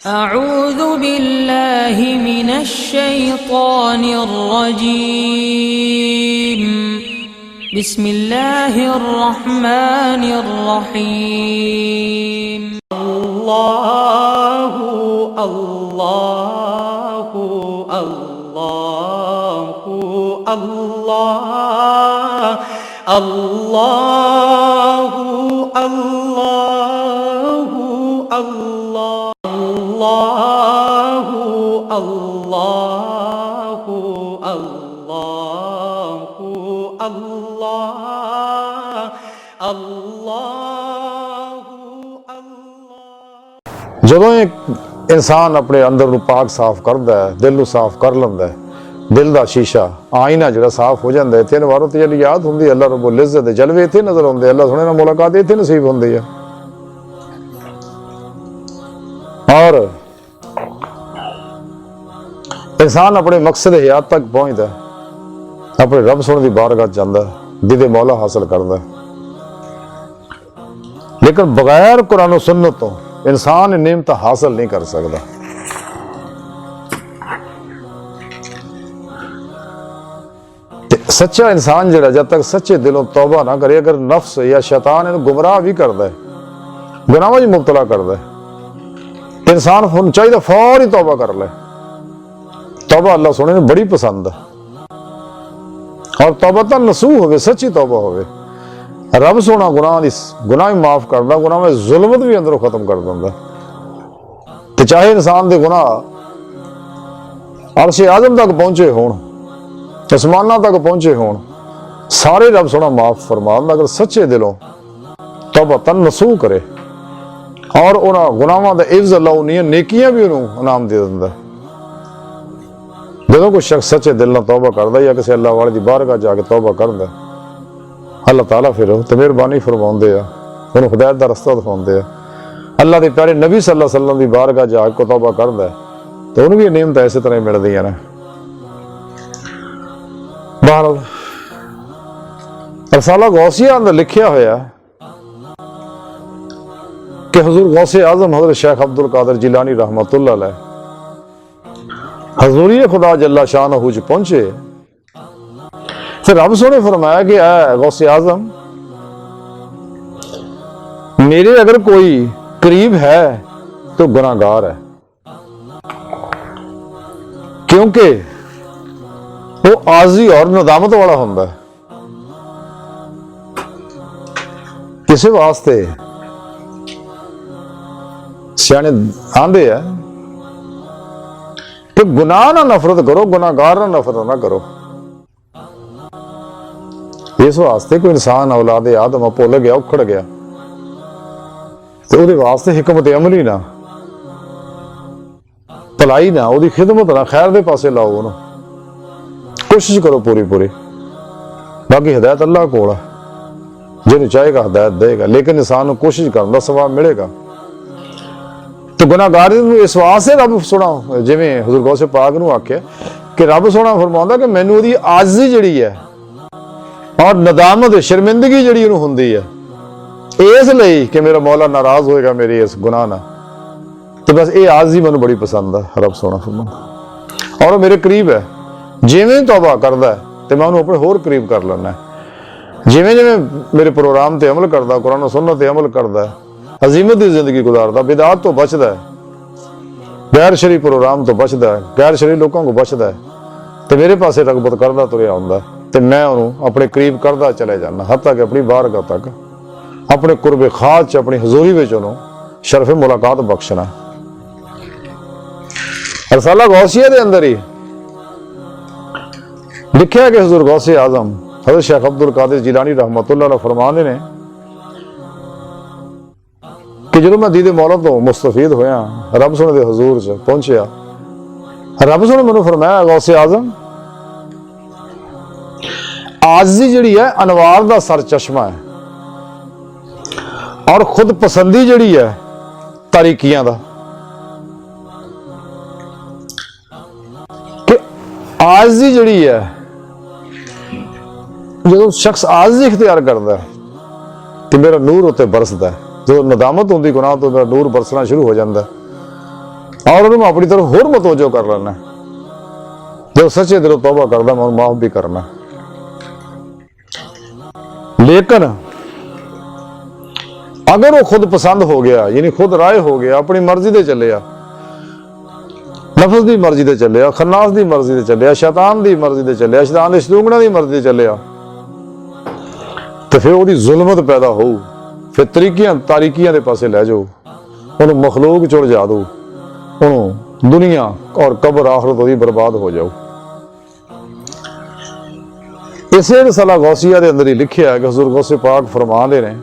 अऊज़ु बिल्लाहि मिनश्शैतानिर्रजीम। बिस्मिल्लाहिर्रहमानिर्रहीम। अल्लाहु अल्लाहु अल्लाहु अल्लाह अल्लाहु अल्लाहु अल्लाह अल्लाहु अल्लाहु अल्लाह अल्लाहु अल्लाह। ਜਦੋਂ ਇੱਕ ਇਨਸਾਨ ਆਪਣੇ ਅੰਦਰ ਨੂੰ ਪਾਕ ਸਾਫ਼ ਕਰਦਾ ਹੈ, ਦਿਲ ਨੂੰ ਸਾਫ਼ ਕਰ ਲੈਂਦਾ ਹੈ, ਦਿਲ ਦਾ ਸ਼ੀਸ਼ਾ ਆਇਨਾ ਜਿਹੜਾ ਸਾਫ਼ ਹੋ ਜਾਂਦਾ ਹੈ, ਤਿੰਨ ਵਾਰ ਤਜੱਲੀ ਯਾਦ ਹੁੰਦੀ ਹੈ, ਅੱਲਾਹ ਰੱਬੁਲ ਇੱਜ਼ਤ ਦੇ ਜਲਵੇ ਇੱਥੇ ਨਜ਼ਰ ਆਉਂਦੇ, ਅੱਲਾਹ ਸੋਹਣੇ ਨਾਲ ਮੁਲਾਕਾਤ ਇੱਥੇ ਨਸੀਬ ਹੁੰਦੀ ਹੈ। और इंसान अपने मकसद हयात तक पहुंचता है, अपने रब सोने की बारगाह जाता है, दीदे मौला हासिल करता है। लेकिन बगैर कुरान और सुन्नत तो इंसान नेमत हासिल नहीं कर सकता। सच्चा इंसान जरा जब तक सच्चे दिलों तौबा ना करे, अगर नफ्स या शैतान इन्हें गुमराह भी करता है, गुनाहों में मुब्तला करता है, इंसान चाहिए फौरी तौबा कर ले। तौबा अल्लाह सोने ने बड़ी पसंद है, और तौबा तो नसूह होवे, सच्ची तौबा होवे। रब सोना गुनाह माफ करदा, गुनाह में जुल्मत भी अंदरों खत्म कर दिंदा। ते चाहे इंसान दे गुनाह अर्श आज़म तक पहुंचे होण, आसमानां तक पहुंचे होण, सारे रब सोना माफ फरमांदा अगर सच्चे दिलों तौबा तन नसूह करे, और उन्हां गुनाहां दा इव्ज़ अल्लाह उन्हां नेकियां भी उन्होंने इनाम दे दिंदा। जो कोई शख्स सच्चे दिल नाल तौबा करदा या किसी अल्लाह वाले दी बारगाह जाके तौबा करदा, अल्लाह ताला फिर ते मेहरबानी फरमाउंदे आ, उन्हें हिदायत दा रस्ता दिखाउंदे आ। अल्लाह दे प्यारे नबी सल्लल्लाहु अलैहि वसल्लम दी बारगाह जाके को तौबा करदा तो उन्हें भी नेमत इस तरह मिलदियां ने। बहरहाल रसाला गौसिया अंदर लिखिया होया कि हुजूर गौसे आजम हज़रत शेख अब्दुल कादिर जिलानी रहमतुल्लाह अलैह हजूरी खुदा जल्ला शानहू पहुंचे, फिर रब सोने फरमाया कि ऐ गौसे आजम, मेरे अगर कोई करीब है तो गुनाहगार है, क्योंकि वो आजी और नदामत वाला होंदा है। किसी वास्ते सियाने आंदे है कि गुनाह ना नफरत करो, गुनाहगार ना नफरत ना करो। इस वास्ते कोई इंसान औलाद आदम भुल गया, उखड़ गया, तो उसदे वास्ते हिकमत अमली ना, भलाई ना, उसदी खिदमत ना, खैर दे पासे लाओ, उन्होंने कोशिश करो पूरी पूरी। बाकी हिदायत अल्लाह कोल है, जिन्हें चाहेगा हिदायत देगा, लेकिन इंसान को कोशिश करने का सवाब मिलेगा। तो गुनाहगार इस वास्ते रब सोना जिवें हुजूर गौसे पाक नूं आख्या कि रब सोना फरमाउंदा कि मैनूं उहदी आजी जिहड़ी है और नदामत शर्मिंदगी जिहड़ी उहनूं हुंदी है, इसलिए कि मेरा मौला नाराज होएगा मेरी इस गुनाह नाल, तो बस ये आजी मैनूं बड़ी पसंद है। रब सोना फरमाउंदा और मेरे करीब है, जिवें तौबा करदा है तो मैं उहनूं अपने होर करीब कर लैना है। जिवें जिवें मेरे प्रोग्राम ते अमल करदा, कुरान सुन्नत ते अमल करदा, अजीमत की जिंदगी गुजारदा, बिदात तो बचदा है, गैर शरी प्रोग्राम तो बचदा है, गैर शरी लोगों को बचदा है, तो मेरे पासे रगबत करदा तुरिया आउंदा, तो मैं उन्होंने अपने करीब करदा चले जाना, हत्ता कि अपनी बारगाह तक अपने कुर्बे खास च अपनी हजूरी विच उन्होंने शरफ मुलाकात बख्शना। रसाला गौसिया दे अंदर ही लिखिया कि हुजूर गौसे आजम हज़रत शेख अब्दुल कादिर जिलानी रहमतुल्लाह अलैह फरमाते ने कि जो मैं दीदे मौला तो मुस्तफीद होया, रब सोने दे हजूर च पहुंचया, रब सोने मैनूं फरमाया गौसे आजम, आजी जिहड़ी है अनवार दा सर चश्मा है, और खुद पसंदी जिहड़ी है तारीकियां दा, कि आजी जिहड़ी है जो शख्स आजी इख्तियार करता है तो मेरा नूर उत्ते बरसदा है, जो नदामत होंदी गुनाह तो मेरा नूर बरसना शुरू हो जाता है, ਔਰ ਉਹਨੂੰ ਆਪਣੀ ਤਰਫ ਹੋਰ ਮਤਵੱਜੋ ਕਰ ਲੈਣਾ। ਜੋ ਸੱਚੇ ਦਿਲੋਂ ਤੌਬਾ ਕਰਦਾ ਮੈਂ ਮਾਫ ਵੀ ਕਰਨਾ। ਲੇਕਿਨ अगर वो खुद पसंद हो गया, यानी खुद राय हो गया, अपनी मर्जी दे चलिया, नफस की मर्जी दे चलिया, खन्नास की मर्जी दे चलिया, शैतान की मर्जी दे चलिया, शैतान के शतूंगणा की मर्जी दे चलिया, तो फिर वो जुल्मत पैदा हो। फिर तरीकियां तारीकियां दे पासे लै जाओ, उन्होंने मखलूक चुड़ जा दो, उन्होंने दुनिया और कब्र आखरत वो बर्बाद हो जाओ। इसे रसाला गौसिया के अंदर ही लिखिया है कि हुज़ूर गौसे पाक फरमाते हैं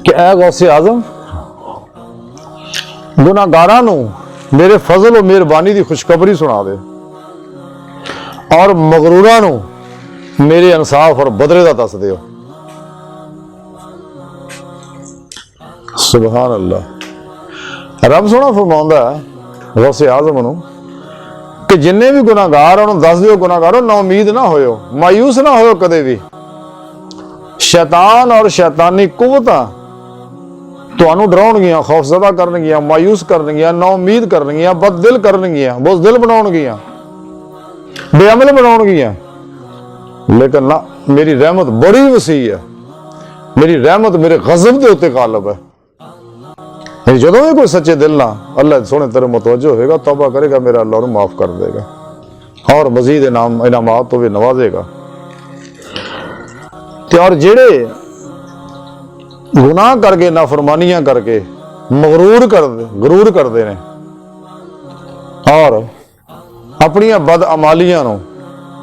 कि ऐ गौसे आजम, गुनाहगारां नूं मेरे फजल और मेहरबानी की खुशखबरी सुना दे, और मगरूरां नूं मेरे इंसाफ और बदले का दस दिओ। सुभान अल्लाह। रब सोना फरमाउंदा है गौसे आजम नूं कि जिन्ने भी गुनाहगार उन्होंने दस दिओ, गुनाहगारों ना उम्मीद ना होयो, मायूस ना होयो कदे भी। शैतान और शैतानी कुव्वतां तुहानू डराउणगियां, खौफजदा करनगियां, मायूस करनगियां, ना उम्मीद करनगियां, बददिल करनगियां, बुज़दिल बनाउणगियां, बेअमल बनाउणगियां। लेकिन ना, मेरी रहमत बड़ी वसी है, मेरी रहमत मेरे गज़ब के उत्ते गालिब है। जदों भी कोई सच्चे दिल ना अल्लाह सोने तेरे मुतवज्जो होगा, तौबा करेगा, मेरा अल्लाह उन्हें माफ कर देगा और मजीद इनामात तो भी नवाजेगा। और जेड़े गुनाह करके नाफरमानियां करके गरूर करते हैं और अपनी बद अमालियां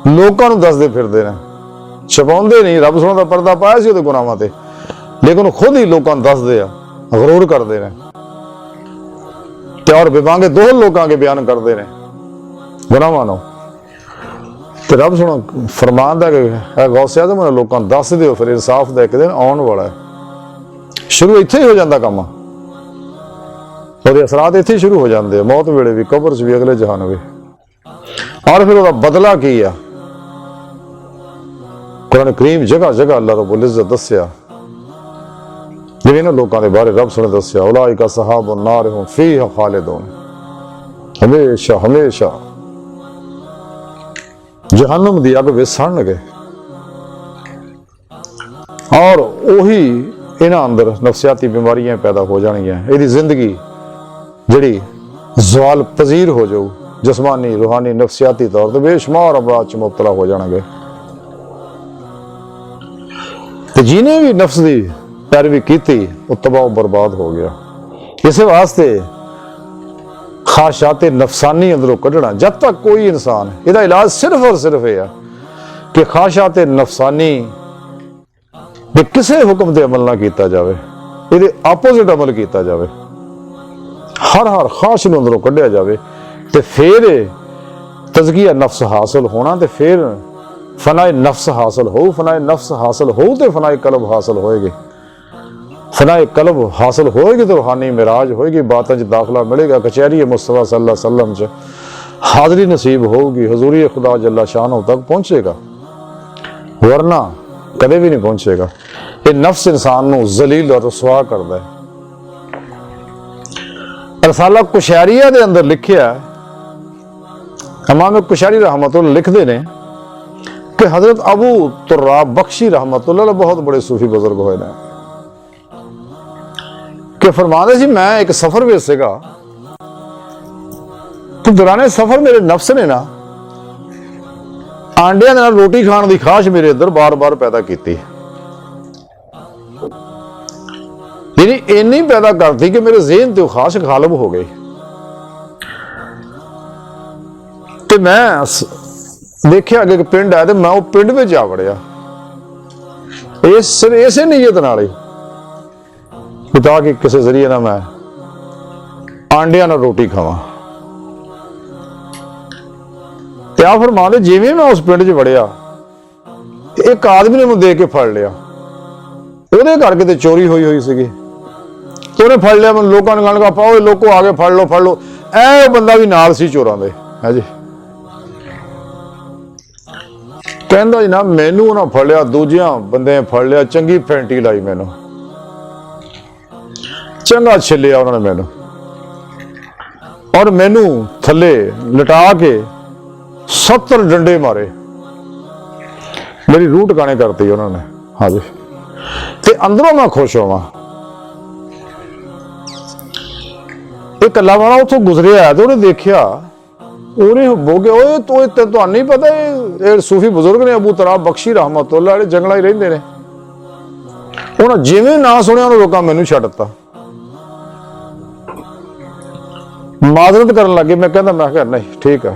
लोगों को दसते फिरते हैं, छपाउंदे नहीं। रब सोने का पर्दा पाया सी उहदे गुनाहां ते, लेकिन खुद ही लोगों को दसते हैं, गरूर करते हैं और बेबांगे दोहल लोगों के बयान करते हैं गुनाहां नूं। तो रब सोना फरमांदा कि गौसे आज़म ने लोगों को दस दिओ, फिर इंसाफ का एक दिन आने वाला है। शुरू इत्थे ही हो जाता काम, असरात इत्थे शुरू हो जाते हैं, मौत वेले भी, कब्र च भी, अगले जहान भी। और फिर उसका बदला की है, कुरान करीम जगह जगह अल्लाह रब्बुल इज़्ज़त दस्सिया, जिवें इन्हां लोकां दे बारे रब ने दस्सिया, उलाइका सहाबुन नार हुम फीहा खालिदून, हमेशा हमेशा जहन्नम दी अग विच सड़नगे। और उही इन्हां अंदर नफसियाती बीमारियां पैदा हो जाएंगियां, इहदी जिंदगी जिहड़ी ज़वाल पजीर हो जाऊ, जिस्मानी रूहानी नफसियाती तौर पर बेशुमार अमराज च मुब्तला हो जाएंगे। तो जिन्हें भी नफ्स की पैरवी की वो तबाह बर्बाद हो गया। इस वास्ते खाशाते नफसानी अंदरों कढ़ना, जब तक कोई इंसान, इसका इलाज सिर्फ और सिर्फ यह है कि खाशाते नफसानी किसी हुक्म से अमल ना किया जाए, ये आपोजिट अमल किया जाए, हर खाश नूं अंदरों कढ़िया जाए, तो फिर तज़किया नफ्स हासिल होना, तो फिर फनाए नफ्स हासिल हो, फनाए नफ्स हासिल हो तो फनाए कल्ब हासिल होएगी, फनाए कल्ब हासिल होएगी तो रूहानी मिराज होएगी, बातों च दाखला मिलेगा, कचहरी मुस्तफा सल्लल्लाहु अलैहि वसल्लम च हाज़री नसीब होगी, हुज़ूरी खुदा जल्ला शान तक पहुंचेगा, वरना कदे भी नहीं पहुंचेगा। ये नफ्स इंसान को जलील और रसवा करता है। रसाला कुशैरिया के अंदर लिखिया, इमाम कुशैरी रहमतुल्लाह लिखते हैं कि हजरत अबू तुर्राब बख्शी रहमतुल्लाह बहुत बड़े सूफी बुजुर्ग होए ने, कि फरमाते सी मैं एक सफर में सीगा, तो दौरान सफर मेरे नफ्स ने ना आंडिया नाल रोटी खाने की खाश मेरे अंदर बार बार पैदा की, यानी इन्नी पैदा करती कि मेरे ज़हन ते खाश गालिब हो गई। तो मैं देखिया अगे एक पिंड है, तो मैं वो पिंड में जा वड़िया इसे नीयत नाल ही ताकि किसी जरिए ना मैं आंडिया नाल रोटी खावां। त्या फरमाते जिवें मैं उस पिंड च वड़िया, एक आदमी ने मैं देख के फड़ लिया, ਉਹਦੇ घर किते चोरी हुई हुई सी, तो उन्हें फड़ लिया, मैं लोगों ने गल लगा पाओ लोगों आगे फड़ लो, ऐ बंदा भी नाल सी चोरां दे है जी। कहंदा जी ना मैनू उन्हें फड़ लिया, दूजियां बंदे फड़ लिया, चंगी फैंटी लाई, मैनू चंगा छिलिया उन्होंने, मैनू ਔਰ ਮੈਨੂੰ ਥੱਲੇ ਲਟਾ ਕੇ 70 ਡੰਡੇ ਮਾਰੇ, ਮੇਰੀ ਰੂਹ ਟਿਕਾਣੇ ਕਰਤੀ ਉਹਨਾਂ ਨੇ। ਹਾਂਜੀ, ਤੇ ਅੰਦਰੋਂ ਮੈਂ ਖੁਸ਼ ਹੋਵਾਂ। ਇਹ ਕੱਲਾ ਵਾਲਾ ਉੱਥੋਂ ਗੁਜ਼ਰਿਆ ਤੇ ਉਹਨੇ ਦੇਖਿਆ, ਉਹਨੇ ਹੋ ਗਿਆ, ਓਏ ਤੁਹਾਨੂੰ ਨਹੀਂ ਪਤਾ ਇਹ ਸੂਫੀ ਬਜ਼ੁਰਗ ਨੇ ਅਬੂ ਤਰਾਬ ਬਖਸ਼ੀ ਰਹਿਮਤੁल्लाह ਵਾਲੇ ਜੰਗਲਾਂ 'ਚ ਰਹਿੰਦੇ ਨੇ। ਉਹਨਾਂ ਜਿਵੇਂ ਨਾ ਸੁਣਿਆ ਉਹਨੂੰ ਲੋਕਾਂ ਮੈਨੂੰ ਛੱਡ ਦਿੱਤਾ, ਮਾਜ਼ਰਤ ਕਰਨ ਲੱਗੇ। ਮੈਂ ਕਹਿੰਦਾ, ਮੈਂ ਕਿਹਾ ਨਹੀਂ ਠੀਕ ਆ।